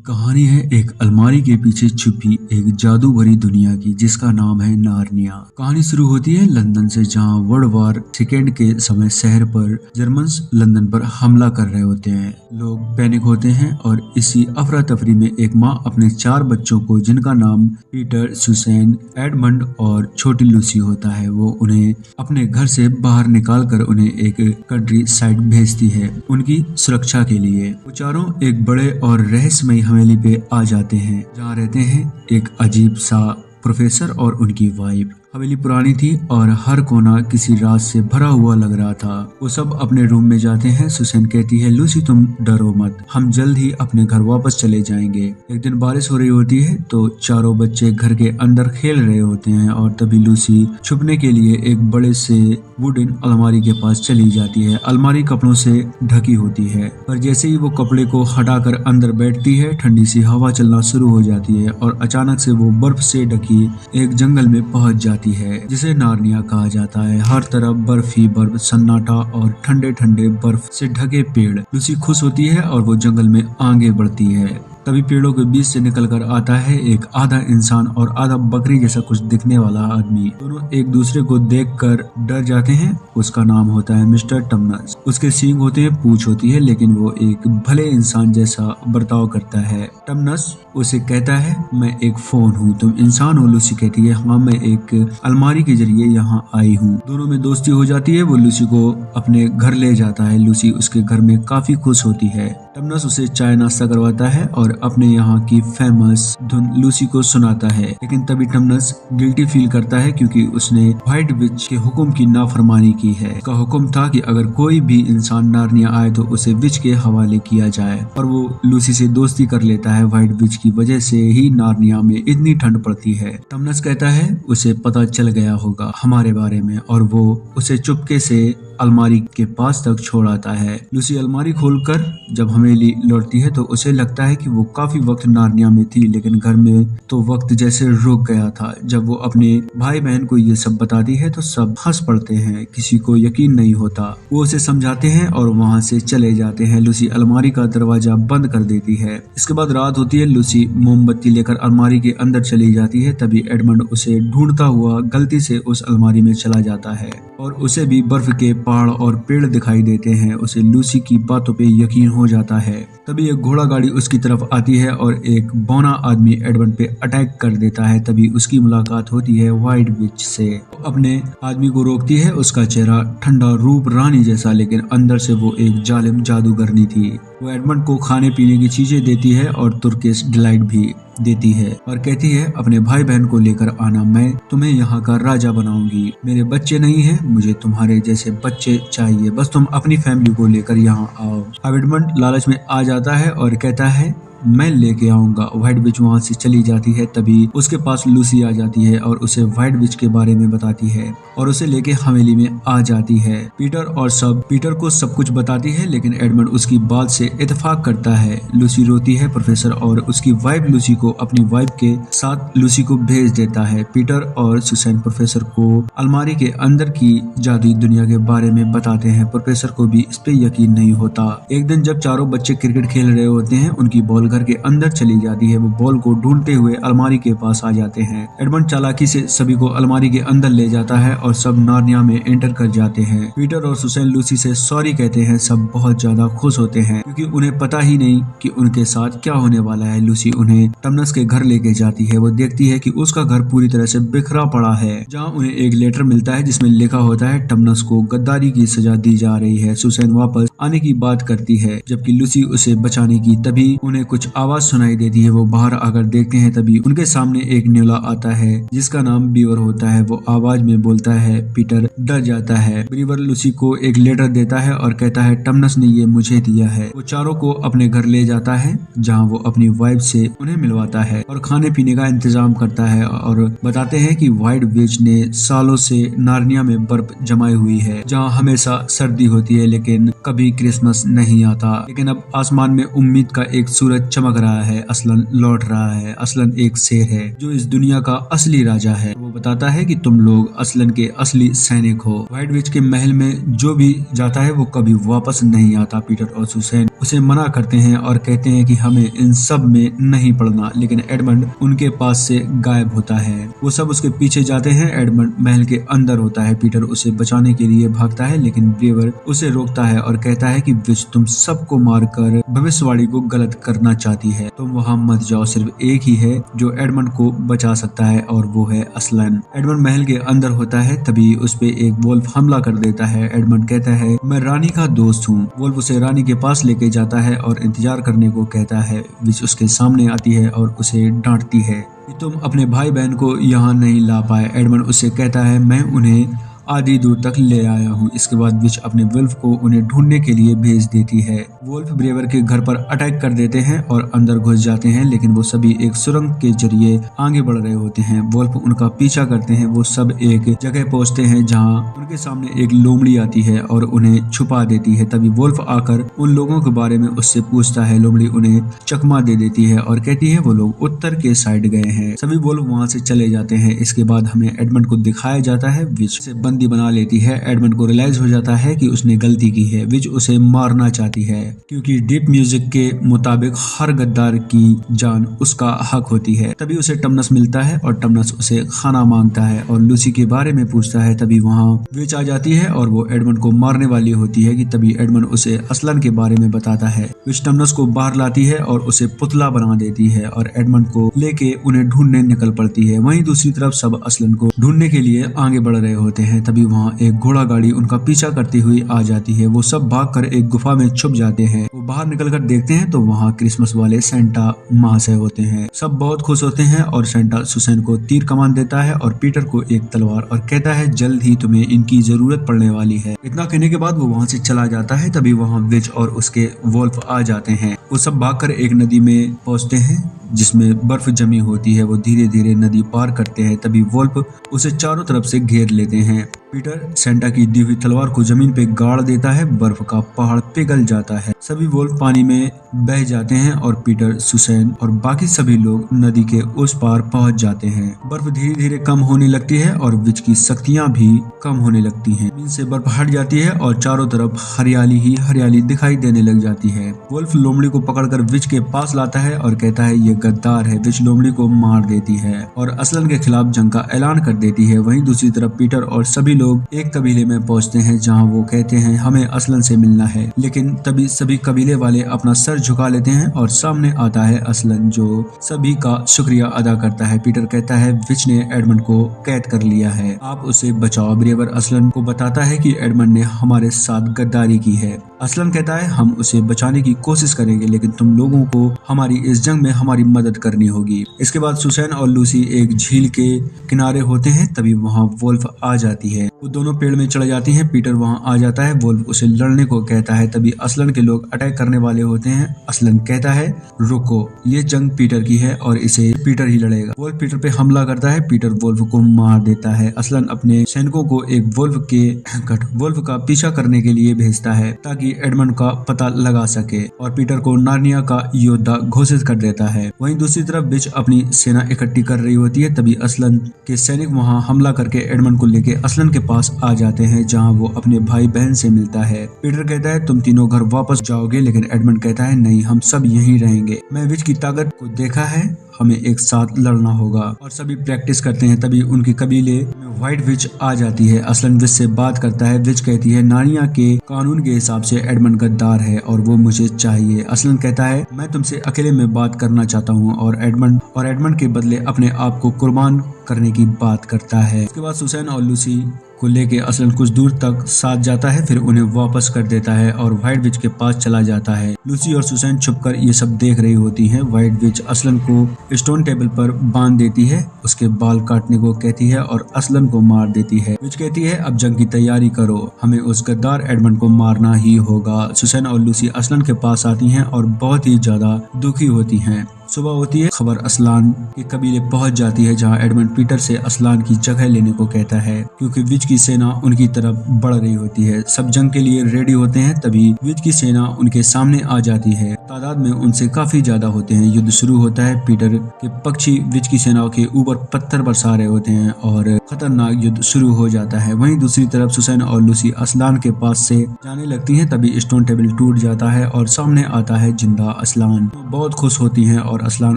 कहानी है एक अलमारी के पीछे छुपी एक जादू भरी दुनिया की जिसका नाम है नार्निया। कहानी शुरू होती है लंदन से, जहां वर्ल्ड वॉर सेकेंड के समय शहर पर जर्मन्स लंदन पर हमला कर रहे होते हैं। लोग पैनिक होते हैं और इसी अफरा तफरी में एक माँ अपने 4 बच्चों को, जिनका नाम पीटर, सुसैन, एडमंड और छोटी लूसी होता है, वो उन्हें अपने घर से बाहर निकाल कर उन्हें एक कंट्री साइड भेजती है उनकी सुरक्षा के लिए। वो चारों एक बड़े और रहस्यमय हवेली पे आ जाते हैं, जहाँ रहते हैं एक अजीब सा प्रोफेसर और उनकी वाइफ। हवेली पुरानी थी और हर कोना किसी राज से भरा हुआ लग रहा था। वो सब अपने रूम में जाते हैं। सुसैन कहती है, लूसी तुम डरो मत, हम जल्द ही अपने घर वापस चले जाएंगे। एक दिन बारिश हो रही होती है तो चारों बच्चे घर के अंदर खेल रहे होते हैं और तभी लूसी छुपने के लिए एक बड़े से वुडन अलमारी के पास चली जाती है। अलमारी कपड़ों से ढकी होती है, पर जैसे ही वो कपड़े को हटाकर अंदर बैठती है, ठंडी सी हवा चलना शुरू हो जाती है और अचानक से वो बर्फ से ढकी एक जंगल में पहुंच जाती है, जिसे नार्निया कहा जाता है। हर तरफ बर्फ ही बर्फ, सन्नाटा और ठंडे ठंडे बर्फ से ढके पेड़। लूसी खुश होती है और वो जंगल में आगे बढ़ती है। तभी पेड़ों के बीच से निकलकर आता है एक आधा इंसान और आधा बकरी जैसा कुछ दिखने वाला आदमी। दोनों एक दूसरे को देखकर डर जाते हैं। उसका नाम होता है मिस्टर टमनस। उसके सींग होते हैं, पूंछ होती है, लेकिन वो एक भले इंसान जैसा बर्ताव करता है। टमनस उसे कहता है, मैं एक फोन हूँ, तुम इंसान हो? लूसी कहती है, हाँ, मैं एक अलमारी के जरिए यहाँ आई हूँ। दोनों में दोस्ती हो जाती है। वो लूसी को अपने घर ले जाता है। लूसी उसके घर में काफी खुश होती है। टमनस उसे चाय नाश्ता करवाता है और अपने यहाँ की फेमस धुन लूसी को सुनाता है, लेकिन तभी टमनस गिल्टी फील करता है क्योंकि उसने व्हाइट विच के हुक्म की नाफरमानी की है। उसका हुक्म था कि अगर कोई भी इंसान नार्निया आए तो उसे विच के हवाले किया जाए, और वो लूसी से दोस्ती कर लेता है। व्हाइट विच की वजह से ही नार्निया में इतनी ठंड पड़ती है। टमनस कहता है उसे पता चल गया होगा हमारे बारे में, और वो उसे चुपके से अलमारी के पास तक छोड़ आता है। लूसी अलमारी खोलकर जब हवेली लौटती है तो उसे लगता है कि वो काफी वक्त नार्निया में थी, लेकिन घर में तो वक्त जैसे रुक गया था। जब वो अपने भाई बहन को ये सब बताती है तो सब हंस पड़ते हैं, किसी को यकीन नहीं होता। वो उसे समझाते हैं और वहाँ से चले जाते हैं। लूसी अलमारी का दरवाजा बंद कर देती है। इसके बाद रात होती है। लूसी मोमबत्ती लेकर अलमारी के अंदर चली जाती है। तभी एडमंड उसे ढूंढता हुआ गलती से उस अलमारी में चला जाता है और उसे भी बर्फ के पहाड़ और पेड़ दिखाई देते हैं। उसे लूसी की बातों पे यकीन हो जाता है। तभी एक घोड़ा गाड़ी उसकी तरफ आती है और एक बौना आदमी एडमंड पे अटैक कर देता है। तभी उसकी मुलाकात होती है व्हाइट विच से। वो अपने आदमी को रोकती है। उसका चेहरा ठंडा रूप रानी जैसा, लेकिन अंदर से वो एक जालिम जादूगरनी थी। वो एडमंड को खाने पीने की चीजें देती है और तुर्किश डिलाइट भी देती है और कहती है, अपने भाई बहन को लेकर आना, मैं तुम्हें यहाँ का राजा बनाऊंगी। मेरे बच्चे नहीं हैं, मुझे तुम्हारे जैसे बच्चे चाहिए, बस तुम अपनी फैमिली को लेकर यहाँ आओ। अब एडमंड लालच में आ जाता है और कहता है, मैं लेके आऊंगा। व्हाइट विच वहाँ से चली जाती है। तभी उसके पास लूसी आ जाती है और उसे व्हाइट विच के बारे में बताती है और उसे लेके हवेली में आ जाती है। पीटर को सब कुछ बताती है, लेकिन एडमंड उसकी बात से इत्तेफाक करता है। लूसी रोती है। प्रोफेसर और उसकी वाइफ लूसी को अपनी वाइफ के साथ लूसी को भेज देता है। पीटर और सुसैन प्रोफेसर को अलमारी के अंदर की जादुई दुनिया के बारे में बताते हैं। प्रोफेसर को भी इस पे यकीन नहीं होता। एक दिन जब चारों बच्चे क्रिकेट खेल रहे होते हैं, उनकी बॉल घर के अंदर चली जाती है। वो बॉल को ढूंढते हुए अलमारी के पास आ जाते हैं। एडमंड चालाकी से सभी को अलमारी के अंदर ले जाता है और सब नार्निया में एंटर कर जाते हैं। पीटर और सुसैन लूसी से सॉरी कहते हैं। सब बहुत ज्यादा खुश होते हैं क्योंकि उन्हें पता ही नहीं कि उनके साथ क्या होने वाला है। लूसी उन्हें टमनस के घर लेके जाती है। वो देखती है कि उसका घर पूरी तरह से बिखरा पड़ा है, जहाँ उन्हें एक लेटर मिलता है जिसमें लिखा होता है, टमनस को गद्दारी की सजा दी जा रही है। सुसैन वापस आने की बात करती है, जबकि लूसी उसे बचाने की। तभी उन्हें कुछ आवाज सुनाई देती है। वो बाहर आकर देखते हैं। तभी उनके सामने एक न्योला आता है जिसका नाम बीवर होता है। वो आवाज में बोलता है। पीटर डर जाता है। बीवर लूसी को एक लेटर देता है और कहता है, टमनस ने ये मुझे दिया है। वो चारों को अपने घर ले जाता है, जहाँ वो अपनी वाइफ से उन्हें मिलवाता है और खाने पीने का इंतजाम करता है और बताते हैं कि व्हाइट विच ने सालों से नार्निया में बर्फ जमाई हुई है, जहाँ हमेशा सर्दी होती है लेकिन कभी क्रिसमस नहीं आता। लेकिन अब आसमान में उम्मीद का एक सूरज सूरज चमक रहा है, असलन लौट रहा है, असलन एक शेर है जो इस दुनिया का असली राजा है। वो बताता है कि तुम लोग असलन के असली सैनिक हो। व्हाइट विच के महल में जो भी जाता है वो कभी वापस नहीं आता। पीटर और सुसैन उसे मना करते हैं और कहते हैं कि हमें इन सब में नहीं पड़ना, लेकिन एडमंड उनके पास से गायब होता है। वो सब उसके पीछे जाते हैं। एडमंड महल के अंदर होता है। पीटर उसे बचाने के लिए भागता है, लेकिन ब्रेवर उसे रोकता है और कहता है कि विच तुम सबको मारकर भविष्यवाणी को गलत करना चाहती है, तुम वहाँ मत जाओ। सिर्फ एक ही है जो एडमंड को बचा सकता है और वो है असलन। एडमंड महल के अंदर होता है, तभी उस पे एक वोल्फ हमला कर देता है। एडमंड कहता है मैं रानी का दोस्त हूँ। वोल्फ उसे रानी के पास लेके जाता है और इंतजार करने को कहता है। विच उसके सामने आती है और उसे डांटती है कि तुम अपने भाई बहन को यहाँ नहीं ला पाए। एडमंड उससे कहता है मैं उन्हें आधी दूर तक ले आया हूँ। इसके बाद विच अपने वुल्फ को उन्हें ढूंढने के लिए भेज देती है। वुल्फ ब्रेवर के घर पर अटैक कर देते हैं और अंदर घुस जाते हैं, लेकिन वो सभी एक सुरंग के जरिए आगे बढ़ रहे होते हैं। वुल्फ उनका पीछा करते हैं। वो सब एक जगह पहुंचते हैं जहाँ उनके सामने एक लोमड़ी आती है और उन्हें छुपा देती है। तभी वुल्फ आकर उन लोगों के बारे में उससे पूछता है। लोमड़ी उन्हें चकमा दे देती है और कहती है वो लोग उत्तर के साइड गए हैं। सभी वुल्फ वहाँ से चले जाते हैं। इसके बाद हमें एडमंड को दिखाया जाता है। विच से बंदी बना लेती है। एडमंड को रियलाइज हो जाता है कि उसने गलती की है। विच उसे मारना चाहती है क्योंकि डीप म्यूजिक के मुताबिक हर गद्दार की जान उसका हक होती है। तभी उसे टमनस मिलता है और टमनस उसे खाना मांगता है और लूसी के बारे में पूछता है। तभी वहाँ विच आ जाती है और वो एडमंड को मारने वाली होती है कि तभी एडमंड उसे असलन के बारे में बताता है। विच टमनस को बाहर लाती है और उसे पुतला बना देती है और एडमंड को लेके उन्हें ढूंढने निकल पड़ती है। वहीं दूसरी तरफ सब असलन को ढूंढने के लिए आगे बढ़ रहे होते हैं। तभी वहाँ एक घोड़ा गाड़ी उनका पीछा करती हुई आ जाती है। वो सब भागकर एक गुफा में छुप जाते हैं। वो बाहर निकलकर देखते हैं तो वहाँ क्रिसमस वाले सेंटा महाशय होते हैं। सब बहुत खुश होते हैं और सेंटा सुसैन को तीर कमान देता है और पीटर को एक तलवार और कहता है जल्द ही तुम्हें इनकी जरूरत पड़ने वाली है। इतना कहने के बाद वो वहाँ से चला जाता है। तभी वहाँ विच और उसके वोल्फ आ जाते हैं। वो सब भागकर एक नदी में पहुँचते हैं जिसमें बर्फ जमी होती है। वो धीरे धीरे नदी पार करते हैं। तभी वोल्फ उसे चारों तरफ से घेर लेते हैं। पीटर सेंटा की दी हुई तलवार को जमीन पे गाड़ देता है। बर्फ का पहाड़ पिघल जाता है। सभी वोल्फ पानी में बह जाते हैं और पीटर, सुसैन और बाकी सभी लोग नदी के उस पार पहुंच जाते हैं। बर्फ धीरे धीरे कम होने लगती है और विच की शक्तियां भी कम होने लगती हैं। जमीन से बर्फ हट जाती है और चारों तरफ हरियाली ही हरियाली दिखाई देने लग जाती है। वोल्फ लोमड़ी को पकड़कर विच के पास लाता है और कहता है ये गद्दार है। विच लोमड़ी को मार देती है और असलन के खिलाफ जंग का ऐलान कर देती है। वहीं दूसरी तरफ पीटर और सभी लोग एक कबीले में पहुंचते हैं जहां वो कहते हैं हमें असलन से मिलना है, लेकिन तभी सभी कबीले वाले अपना सर झुका लेते हैं और सामने आता है असलन जो सभी का शुक्रिया अदा करता है। पीटर कहता है विच ने एडमंड को कैद कर लिया है, आप उसे बचाओ। ब्रेवर असलन को बताता है कि एडमंड ने हमारे साथ गद्दारी की है। असलन कहता है हम उसे बचाने की कोशिश करेंगे, लेकिन तुम लोगों को हमारी इस जंग में हमारी मदद करनी होगी। इसके बाद सुसैन और लूसी एक झील के किनारे होते हैं। तभी वहाँ वोल्फ आ जाती है। वो दोनों पेड़ में चढ़ जाती हैं। पीटर वहाँ आ जाता है। वोल्फ उसे लड़ने को कहता है। तभी असलन के लोग अटैक करने वाले होते हैं। असलन कहता है रुको, ये जंग पीटर की है और इसे पीटर ही लड़ेगा। वोल्फ पीटर पे हमला करता है। पीटर वोल्फ को मार देता है। असलन अपने सैनिकों को एक वोल्फ का पीछा करने के लिए भेजता है ताकि एडमंड का पता लगा सके और पीटर को नार्निया का योद्धा घोषित कर देता है। वहीं दूसरी तरफ विच अपनी सेना इकट्ठी कर रही होती है। तभी असलन के सैनिक वहां हमला करके एडमंड को लेके असलन के पास आ जाते हैं जहां वो अपने भाई बहन से मिलता है। पीटर कहता है तुम तीनों घर वापस जाओगे, लेकिन एडमंड कहता है नहीं, हम सब यहीं रहेंगे। मैं विच की ताकत को देखा है, हमें एक साथ लड़ना होगा और सभी प्रैक्टिस करते हैं। तभी उनके कबीले में व्हाइट विच आ जाती है। असलन विच से बात करता है। विच कहती है नार्निया के कानून के हिसाब से एडमंड गद्दार है और वो मुझे चाहिए। असलन कहता है मैं तुमसे अकेले में बात करना चाहता हूँ और एडमंड के बदले अपने आप को कुर्बान करने की बात करता है। उसके बाद सुसैन और लूसी को लेके असलन कुछ दूर तक साथ जाता है, फिर उन्हें वापस कर देता है और व्हाइट विच के पास चला जाता है। लूसी और सुसैन छुपकर ये सब देख रही होती हैं। व्हाइट विच असलन को स्टोन टेबल पर बांध देती है, उसके बाल काटने को कहती है और असलन को मार देती है। विच कहती है अब जंग की तैयारी करो, हमें उस गद्दार एडमंड को मारना ही होगा। सुसैन और लूसी असलन के पास आती हैं और बहुत ही ज्यादा दुखी होती हैं। सुबह होती है, खबर असलान के कबीले पहुंच जाती है, जहां एडमंड पीटर से असलान की जगह लेने को कहता है क्योंकि विज की सेना उनकी तरफ बढ़ रही होती है। सब जंग के लिए रेडी होते हैं, तभी विज की सेना उनके सामने आ जाती है। तादाद में उनसे काफी ज्यादा होते हैं। युद्ध शुरू होता है। पीटर के पक्षी विज की सेना के ऊपर पत्थर बरसा रहे होते हैं और खतरनाक युद्ध शुरू हो जाता है। वहीं दूसरी तरफ सुसैन और लूसी असलान के पास से जाने लगती हैं, तभी स्टोन टेबल टूट जाता है और सामने आता है जिंदा असलान। बहुत खुश होती हैं और असलान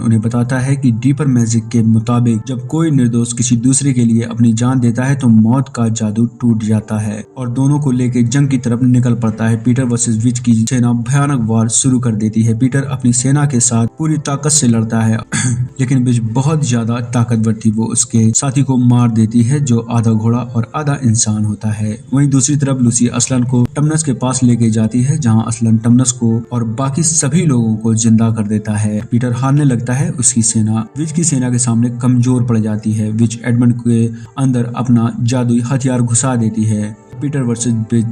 उन्हें बताता है कि डीपर मैजिक के मुताबिक जब कोई निर्दोष किसी दूसरे के लिए अपनी जान देता है तो मौत का जादू टूट जाता है और दोनों को लेकर जंग की तरफ निकल पड़ता है। पीटर वर्सेस विज की सेना भयानक वार शुरू कर देती है। पीटर अपनी सेना के साथ पूरी ताकत से लड़ता है लेकिन विज बहुत ज्यादा ताकतवर थी। वो उसके साथी को मार देती है जो आधा घोड़ा और आधा इंसान होता है। वहीं दूसरी तरफ लूसी असलन को टमनस के पास लेके जाती है, जहां असलन टमनस को और बाकी सभी लोगों को जिंदा कर देता है। पीटर हारने लगता है। उसकी सेना विज की सेना के सामने कमजोर पड़ जाती है। विज एडमंड के अंदर अपना जादुई हथियार घुसा देती है। पीटर वर्सेस विज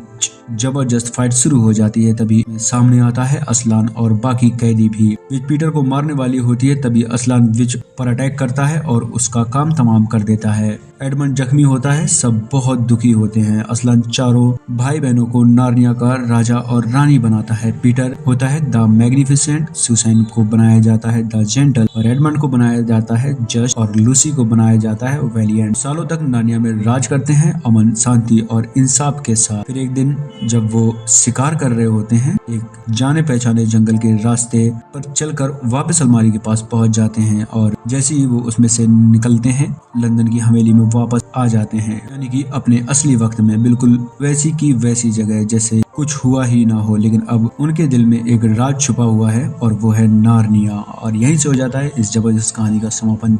जबरदस्त फाइट शुरू हो जाती है। तभी सामने आता है असलान और बाकी कैदी भी। विज पीटर को मारने वाली होती है, तभी असलान विज पर अटैक करता है और उसका काम तमाम कर देता है। एडमंड जख्मी होता है। सब बहुत दुखी होते हैं। असलान चारों भाई बहनों को नार्निया का राजा और रानी बनाता है। पीटर होता है द मैग्निफिसेंट, सुसैन को बनाया जाता है द जेंटल और एडमंड को बनाया जाता है जस्ट और लूसी को बनाया जाता है वैलिएंट। सालों तक नार्निया में राज करते हैं अमन, शांति और इंसाफ के साथ। फिर एक दिन जब वो शिकार कर रहे होते हैं, एक जाने पहचाने जंगल के रास्ते पर चलकर वापस अलमारी के पास पहुंच जाते हैं और जैसे ही वो उसमें से निकलते हैं लंदन की हवेली में वापस आ जाते हैं, यानी कि अपने असली वक्त में, बिल्कुल वैसी की वैसी जगह जैसे कुछ हुआ ही ना हो। लेकिन अब उनके दिल में एक राज छुपा हुआ है और वो है नार्निया। और यहीं से हो जाता है इस जबरदस्त कहानी का समापन।